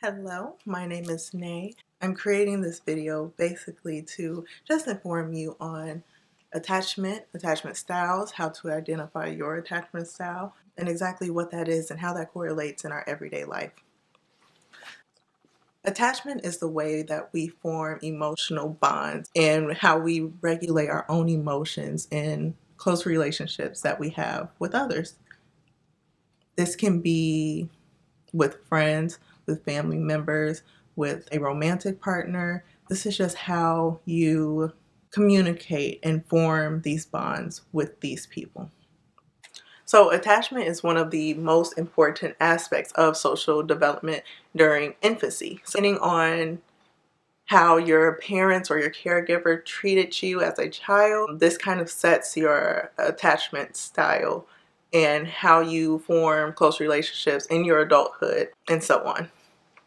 Hello, my name is Nay. I'm creating this video basically to just inform you on attachment styles, how to identify your attachment style, and exactly what that is and how that correlates in our everyday life. Attachment is the way that we form emotional bonds and how we regulate our own emotions in close relationships that we have with others. This can be with friends, with family members, with a romantic partner. This is just how you communicate and form these bonds with these people. So attachment is one of the most important aspects of social development during infancy. Depending on how your parents or your caregiver treated you as a child, this kind of sets your attachment style and how you form close relationships in your adulthood and so on.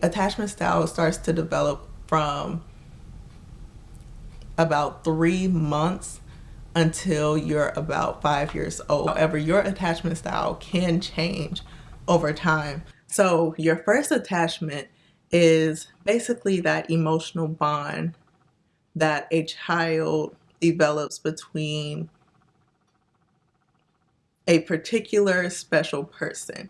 Attachment style starts to develop from about 3 months until you're about 5 years old. However, your attachment style can change over time. So your first attachment is basically that emotional bond that a child develops between a particular special person,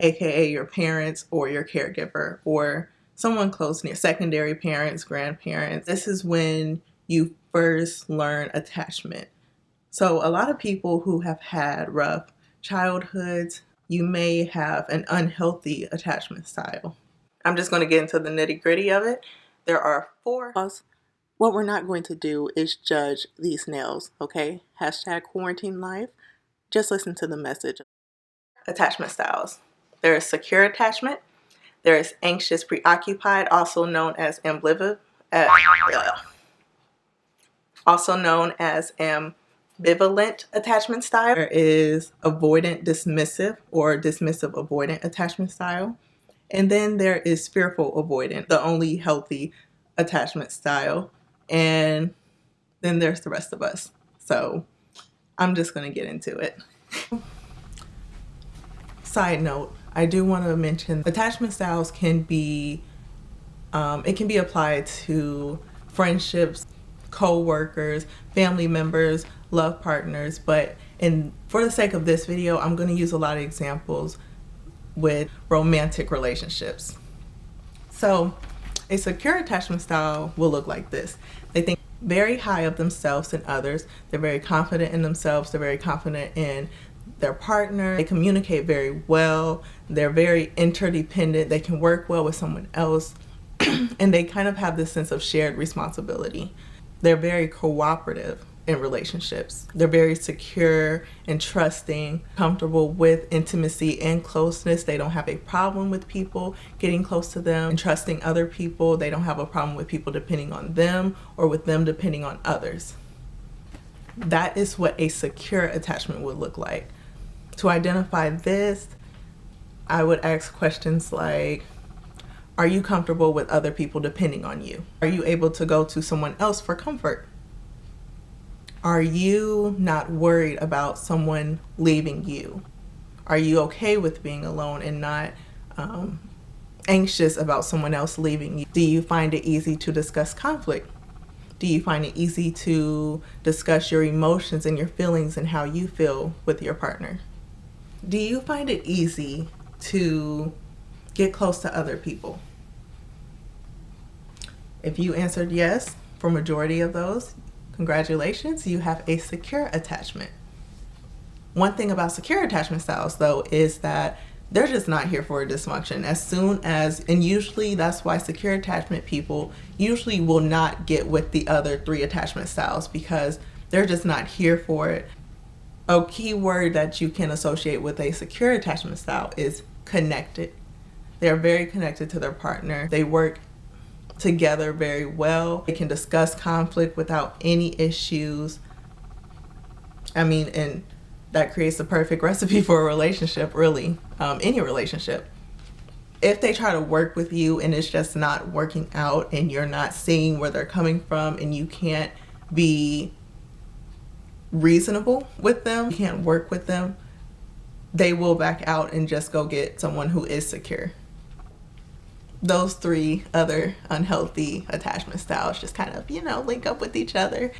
aka your parents or your caregiver or someone close near, secondary parents, grandparents. This is when you first learn attachment. So a lot of people who have had rough childhoods, you may have an unhealthy attachment style. I'm just going to get into the nitty-gritty of it. There are 4 laws. What we're not going to do is judge these nails, okay? #quarantine life. Just listen to the message. Attachment styles. There is secure attachment. There is anxious preoccupied, also known as ambivalent attachment style. There is avoidant dismissive or dismissive avoidant attachment style. And then there is fearful avoidant, the only healthy attachment style. And then there's the rest of us. So I'm just going to get into it. Side note, I do want to mention attachment styles can be, it can be applied to friendships, co-workers, family members, love partners, but for the sake of this video, I'm going to use a lot of examples with romantic relationships. So a secure attachment style will look like this. They think very high of themselves and others. They're very confident in themselves. They're very confident in their partner. They communicate very well. They're very interdependent. They can work well with someone else. And they kind of have this sense of shared responsibility. They're very cooperative in relationships. They're very secure and trusting, comfortable with intimacy and closeness. They don't have a problem with people getting close to them and trusting other people. They don't have a problem with people depending on them or with them depending on others. That is what a secure attachment would look like. To identify this, I would ask questions like, are you comfortable with other people depending on you? Are you able to go to someone else for comfort? Are you not worried about someone leaving you? Are you okay with being alone and not anxious about someone else leaving you? Do you find it easy to discuss conflict? Do you find it easy to discuss your emotions and your feelings and how you feel with your partner? Do you find it easy to get close to other people? If you answered yes for majority of those, congratulations, you have a secure attachment. One thing about secure attachment styles, though, is that they're just not here for a dysfunction. As soon as, and usually that's why secure attachment people usually will not get with the other 3 attachment styles because they're just not here for it. A key word that you can associate with a secure attachment style is connected. They're very connected to their partner. They work together very well. They can discuss conflict without any issues. And that creates the perfect recipe for a relationship, really, any relationship. If they try to work with you and it's just not working out and you're not seeing where they're coming from and you can't be reasonable with them, you can't work with them, they will back out and just go get someone who is secure. those three other unhealthy attachment styles just kind of, link up with each other.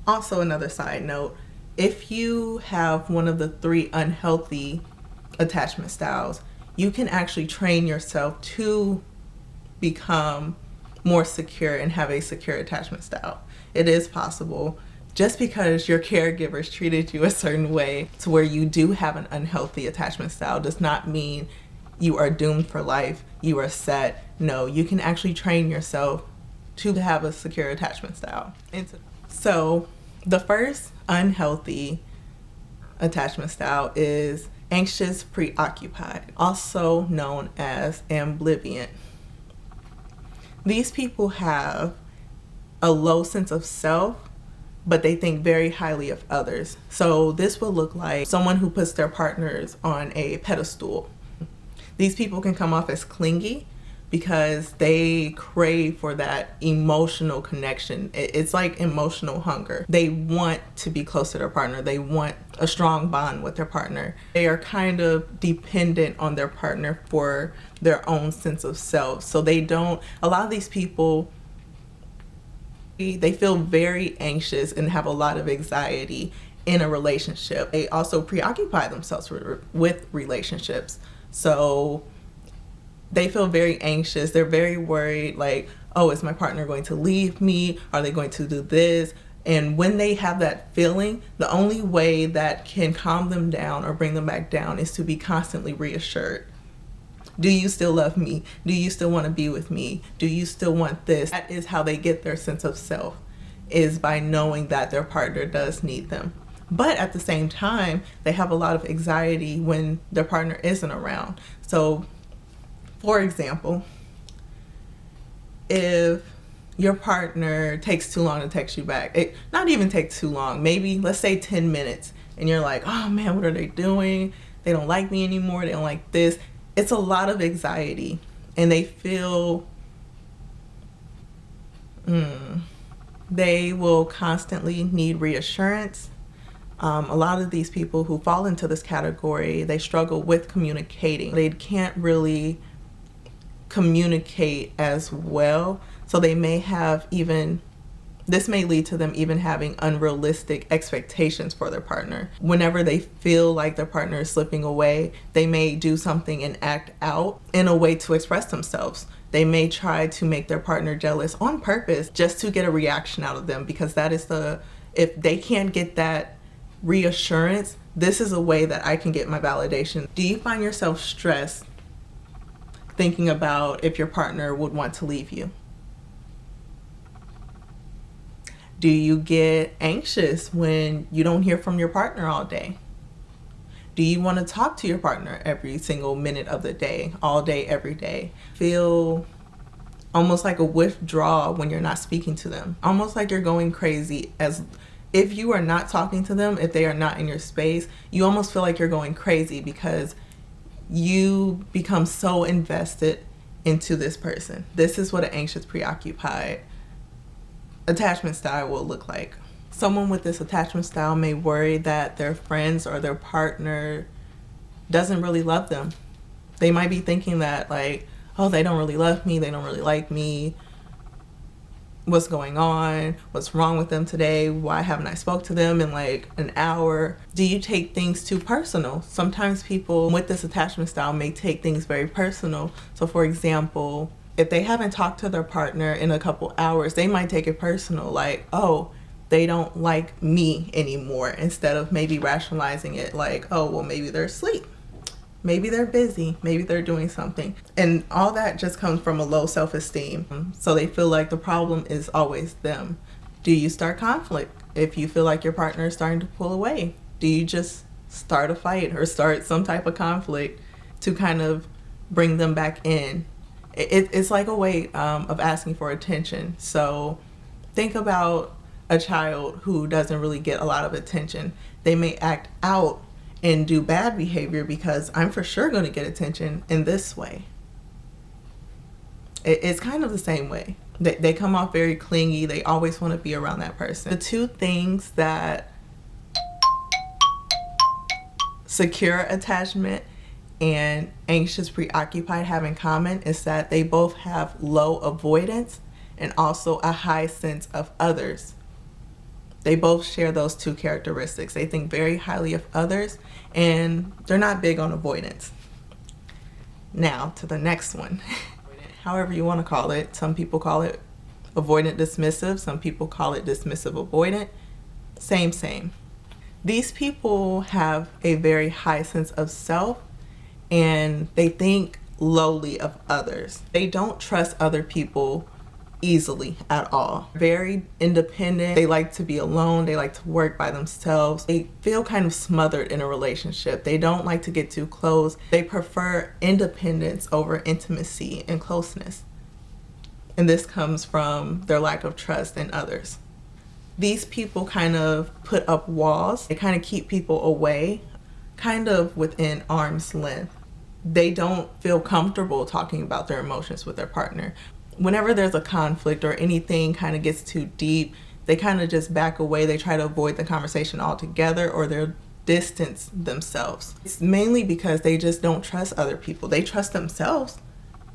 Also, another side note, if you have one of the three unhealthy attachment styles, you can actually train yourself to become more secure and have a secure attachment style. It is possible. Just because your caregivers treated you a certain way to where you do have an unhealthy attachment style does not mean you are doomed for life, you are set. No, you can actually train yourself to have a secure attachment style. So the first unhealthy attachment style is anxious preoccupied, also known as ambivalent. These people have a low sense of self, but they think very highly of others. So this will look like someone who puts their partners on a pedestal. These people can come off as clingy because they crave for that emotional connection. It's like emotional hunger. They want to be close to their partner. They want a strong bond with their partner. They are kind of dependent on their partner for their own sense of self. So a lot of these people, they feel very anxious and have a lot of anxiety in a relationship. They also preoccupy themselves with relationships. So they feel very anxious. They're very worried, like, oh, is my partner going to leave me? Are they going to do this? And when they have that feeling, the only way that can calm them down or bring them back down is to be constantly reassured. Do you still love me? Do you still want to be with me? Do you still want this? That is how they get their sense of self, is by knowing that their partner does need them. But at the same time, they have a lot of anxiety when their partner isn't around. So, for example, if your partner takes too long to text you back, not even take too long, maybe let's say 10 minutes, and you're like, oh man, what are they doing? They don't like me anymore. They don't like this. It's a lot of anxiety, and they feel they will constantly need reassurance. A lot of these people who fall into this category, they struggle with communicating. They can't really communicate as well. So they may have this may lead to them even having unrealistic expectations for their partner. Whenever they feel like their partner is slipping away, they may do something and act out in a way to express themselves. They may try to make their partner jealous on purpose just to get a reaction out of them, because that is if they can't get that reassurance, this is a way that I can get my validation. Do you find yourself stressed thinking about if your partner would want to leave you? Do you get anxious when you don't hear from your partner all day? Do you want to talk to your partner every single minute of the day, all day, every day? Feel almost like a withdrawal when you're not speaking to them. Almost like you're going crazy as if you are not talking to them, if they are not in your space, you almost feel like you're going crazy because you become so invested into this person. This is what an anxious preoccupied attachment style will look like. Someone with this attachment style may worry that their friends or their partner doesn't really love them. They might be thinking that, like, oh, they don't really love me, they don't really like me. What's going on? What's wrong with them today? Why haven't I spoke to them in like an hour? Do you take things too personal? Sometimes people with this attachment style may take things very personal. So for example, if they haven't talked to their partner in a couple hours, they might take it personal, like, oh, they don't like me anymore, instead of maybe rationalizing it like, oh, well, maybe they're asleep. Maybe they're busy, maybe they're doing something. And all that just comes from a low self-esteem. So they feel like the problem is always them. Do you start conflict? If you feel like your partner is starting to pull away, do you just start a fight or start some type of conflict to kind of bring them back in? It's like a way of asking for attention. So think about a child who doesn't really get a lot of attention. They may act out and do bad behavior because I'm for sure going to get attention in this way. It's kind of the same way. They come off very clingy. They always want to be around that person. The two things that secure attachment and anxious preoccupied have in common is that they both have low avoidance and also a high sense of others. They both share those two characteristics. They think very highly of others, and they're not big on avoidance. Now to the next one. However you want to call it. Some people call it avoidant dismissive. Some people call it dismissive avoidant. Same. These people have a very high sense of self, and they think lowly of others. They don't trust other people easily at all. Very independent. They like to be alone. They like to work by themselves. They feel kind of smothered in a relationship. They don't like to get too close. They prefer independence over intimacy and closeness. And this comes from their lack of trust in others. These people kind of put up walls. They kind of keep people away, kind of within arm's length. They don't feel comfortable talking about their emotions with their partner. Whenever there's a conflict or anything kind of gets too deep, they kind of just back away. They try to avoid the conversation altogether, or they'll distance themselves. It's mainly because they just don't trust other people. They trust themselves.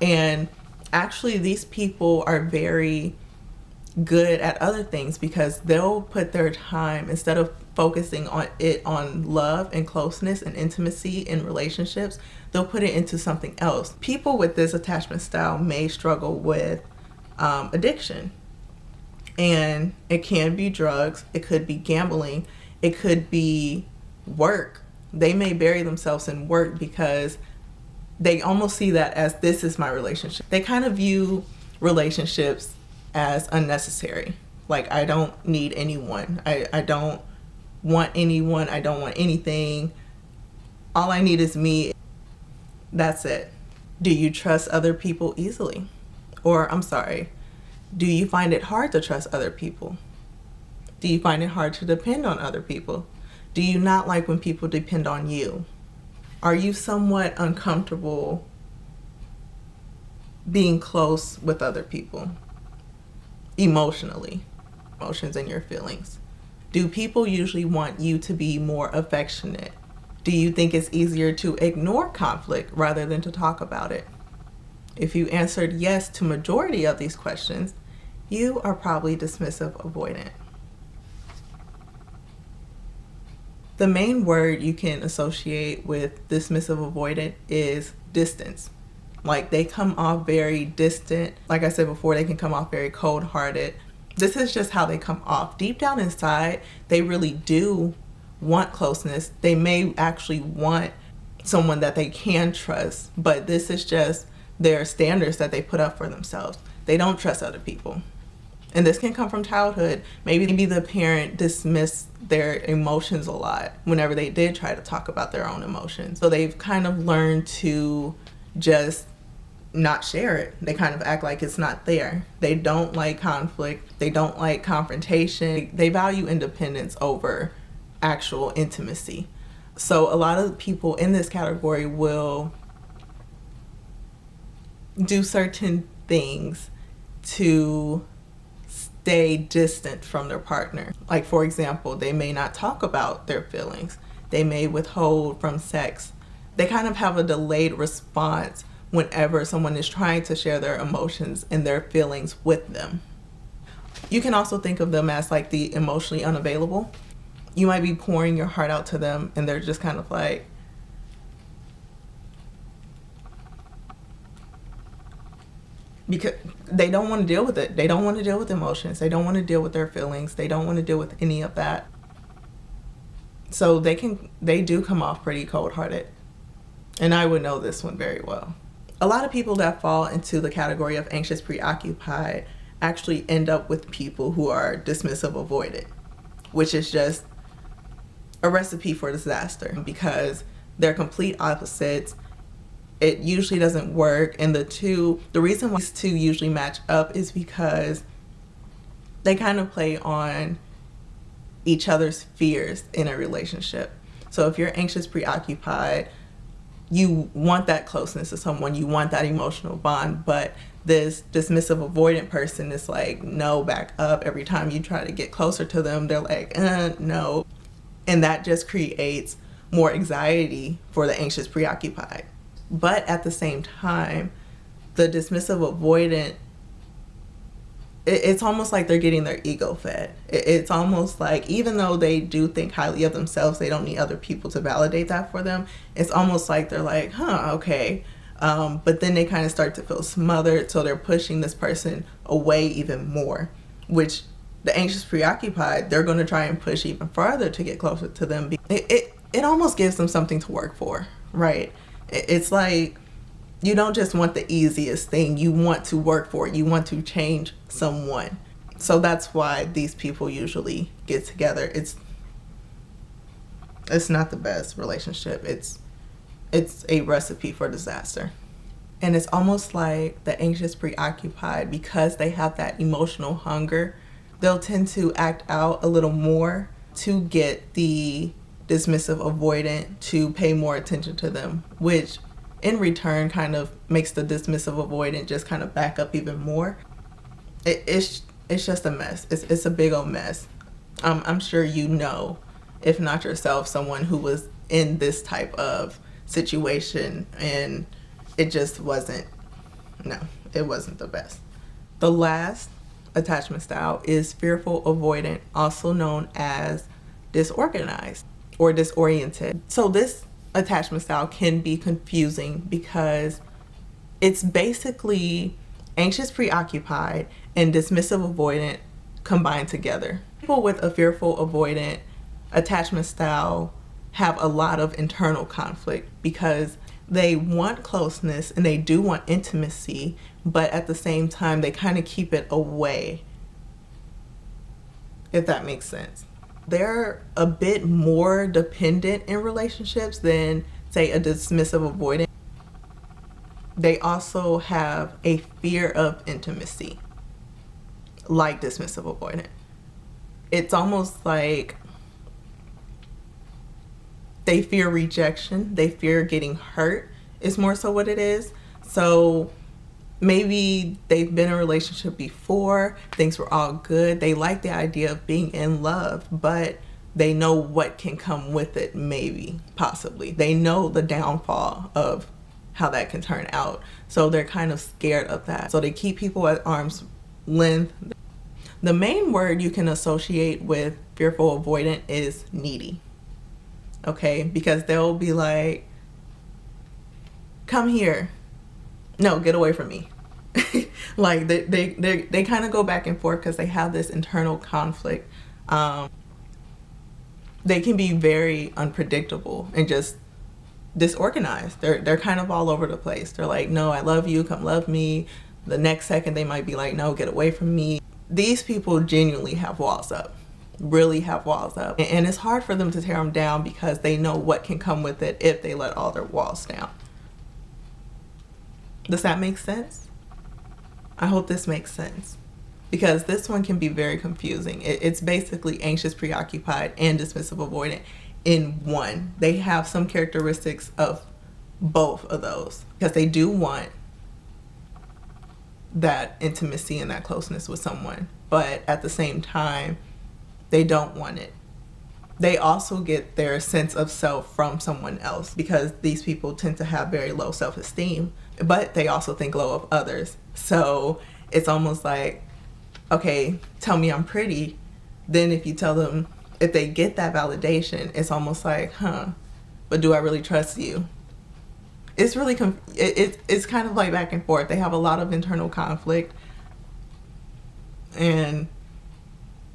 And actually, these people are very good at other things because they'll put their time, instead of focusing on love and closeness and intimacy in relationships, they'll put it into something else. People with this attachment style may struggle with addiction, and it can be drugs, it could be gambling, it could be work. They may bury themselves in work because they almost see that as, this is my relationship. They kind of view relationships as unnecessary. Like, I don't need anyone. I don't want anyone. I don't want anything. All I need is me. That's it. Do you trust other people easily? Or, I'm sorry, do you find it hard to trust other people? Do you find it hard to depend on other people? Do you not like when people depend on you? Are you somewhat uncomfortable being close with other people? Emotionally, emotions and your feelings. Do people usually want you to be more affectionate? Do you think it's easier to ignore conflict rather than to talk about it? If you answered yes to majority of these questions, you are probably dismissive avoidant. The main word you can associate with dismissive avoidant is distance. Like, they come off very distant. Like I said before, they can come off very cold-hearted. This is just how they come off. Deep down inside, they really do want closeness. They may actually want someone that they can trust, but this is just their standards that they put up for themselves. They don't trust other people. And this can come from childhood. Maybe the parent dismissed their emotions a lot whenever they did try to talk about their own emotions. So they've kind of learned to just not share it. They kind of act like it's not there. They don't like conflict. They don't like confrontation. They value independence over actual intimacy. So a lot of people in this category will do certain things to stay distant from their partner. Like, for example, they may not talk about their feelings. They may withhold from sex. They kind of have a delayed response whenever someone is trying to share their emotions and their feelings with them. You can also think of them as like the emotionally unavailable. You might be pouring your heart out to them and they're just kind of like, because they don't want to deal with it. They don't want to deal with emotions. They don't want to deal with their feelings. They don't want to deal with any of that. So they do come off pretty cold-hearted. And I would know this one very well. A lot of people that fall into the category of anxious preoccupied actually end up with people who are dismissive avoidant, which is just a recipe for disaster because they're complete opposites. It usually doesn't work. And the reason why these two usually match up is because they kind of play on each other's fears in a relationship. So if you're anxious preoccupied, you want that closeness to someone, you want that emotional bond, but this dismissive avoidant person is like, no, back up. Every time you try to get closer to them, they're like, no. And that just creates more anxiety for the anxious preoccupied. But at the same time, the dismissive avoidant, it's almost like they're getting their ego fed. It's almost like, even though they do think highly of themselves, they don't need other people to validate that for them. It's almost like they're like, okay. But then they kind of start to feel smothered, so they're pushing this person away even more, which the anxious preoccupied, they're going to try and push even further to get closer to them. It almost gives them something to work for, right? It's like, you don't just want the easiest thing. You want to work for it. You want to change someone. So that's why these people usually get together. It's not the best relationship. It's a recipe for disaster. And it's almost like the anxious preoccupied, because they have that emotional hunger, they'll tend to act out a little more to get the dismissive avoidant to pay more attention to them, which in return kind of makes the dismissive avoidant just kind of back up even more. It's just a mess. It's a big old mess. I'm sure you know, if not yourself, someone who was in this type of situation, and it just wasn't the best. The last attachment style is fearful avoidant, also known as disorganized or disoriented. So this attachment style can be confusing because it's basically anxious preoccupied and dismissive avoidant combined together. People with a fearful avoidant attachment style have a lot of internal conflict because they want closeness and they do want intimacy, but at the same time they kind of keep it away, if that makes sense. They're a bit more dependent in relationships than, say, a dismissive avoidant. They also have a fear of intimacy, like dismissive avoidant. It's almost like they fear rejection. They fear getting hurt is more so what it is. So maybe they've been in a relationship before, things were all good. They like the idea of being in love, but they know what can come with it, maybe, possibly. They know the downfall of how that can turn out. So they're kind of scared of that. So they keep people at arm's length. The main word you can associate with fearful avoidant is needy. Okay? Because they'll be like, come here. No, get away from me. Like they kind of go back and forth because they have this internal conflict. They can be very unpredictable and just disorganized. They're kind of all over the place. They're like, no, I love you, come love me. The next second they might be like, no, get away from me. These people genuinely have walls up, really have walls up. And it's hard for them to tear them down because they know what can come with it if they let all their walls down. Does that make sense? I hope this makes sense, because this one can be very confusing. It's basically anxious preoccupied and dismissive avoidant in one. They have some characteristics of both of those because they do want that intimacy and that closeness with someone, but at the same time, they don't want it. They also get their sense of self from someone else because these people tend to have very low self-esteem, but they also think low of others. So it's almost like, okay, tell me I'm pretty. Then if you tell them, if they get that validation, it's almost like, but do I really trust you? It's really, it's kind of like back and forth. They have a lot of internal conflict. And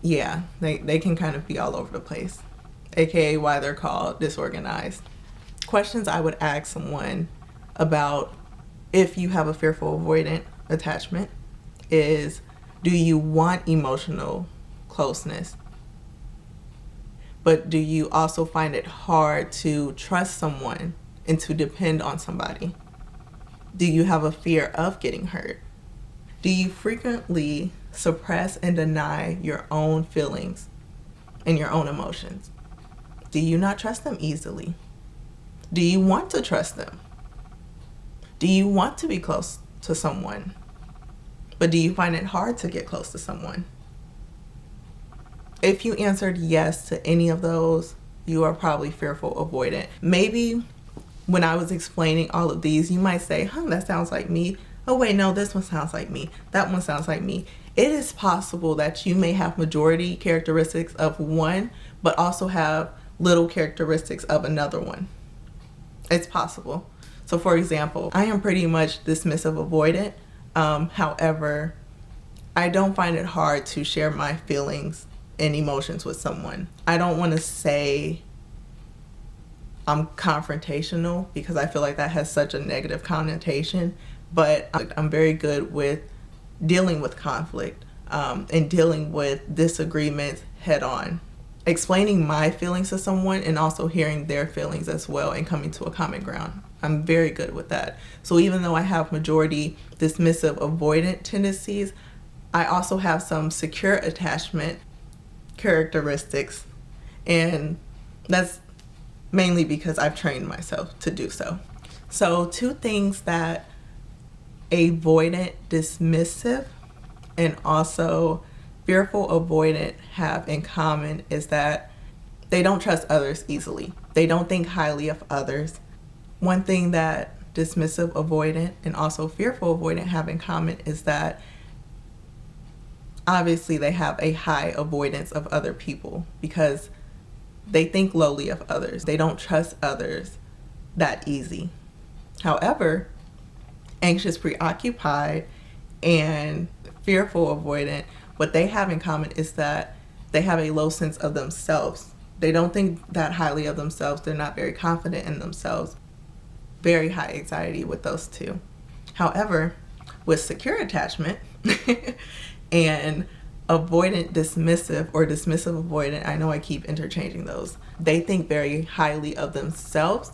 yeah, they can kind of be all over the place, aka why they're called disorganized. Questions I would ask someone about if you have a fearful avoidant attachment is, do you want emotional closeness? But do you also find it hard to trust someone and to depend on somebody? Do you have a fear of getting hurt? Do you frequently suppress and deny your own feelings and your own emotions? Do you not trust them easily? Do you want to trust them? Do you want to be close to someone? But do you find it hard to get close to someone? If you answered yes to any of those, you are probably fearful avoidant. Maybe when I was explaining all of these, you might say, that sounds like me. Oh wait, no, this one sounds like me. That one sounds like me. It is possible that you may have majority characteristics of one, but also have little characteristics of another one. It's possible. So for example, I am pretty much dismissive avoidant. However, I don't find it hard to share my feelings and emotions with someone. I don't want to say I'm confrontational because I feel like that has such a negative connotation, but I'm very good with dealing with conflict and dealing with disagreements head on. Explaining my feelings to someone and also hearing their feelings as well and coming to a common ground. I'm very good with that. So even though I have majority dismissive avoidant tendencies, I also have some secure attachment characteristics, and that's mainly because I've trained myself to do so. So 2 things that avoidant dismissive and also fearful avoidant have in common is that they don't trust others easily. They don't think highly of others. One thing that dismissive avoidant and also fearful avoidant have in common is that obviously they have a high avoidance of other people because they think lowly of others. They don't trust others that easy. However, anxious preoccupied and fearful avoidant, what they have in common is that they have a low sense of themselves. They don't think that highly of themselves. They're not very confident in themselves. Very high anxiety with those 2. However, with secure attachment and avoidant dismissive or dismissive avoidant, I know I keep interchanging those. They think very highly of themselves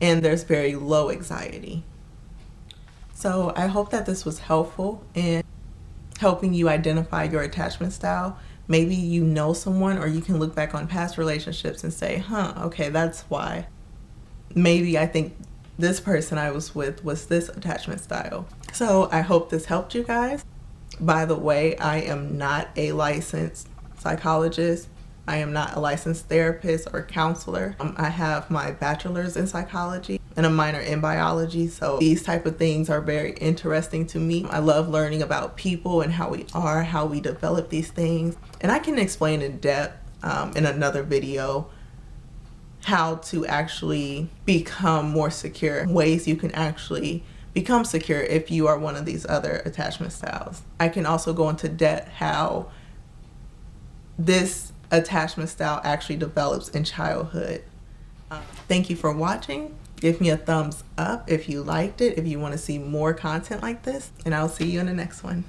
and there's very low anxiety. So I hope that this was helpful in helping you identify your attachment style. Maybe you know someone, or you can look back on past relationships and say, okay, that's why. Maybe I think this person I was with was this attachment style. So I hope this helped you guys. By the way, I am not a licensed psychologist. I am not a licensed therapist or counselor. I have my bachelor's in psychology and a minor in biology. So these type of things are very interesting to me. I love learning about people and how we are, how we develop these things. And I can explain in depth in another video how to actually become more secure, ways you can actually become secure if you are one of these other attachment styles. I can also go into depth how this attachment style actually develops in childhood. Thank you for watching. Give me a thumbs up if you liked it, if you want to see more content like this, and I'll see you in the next one.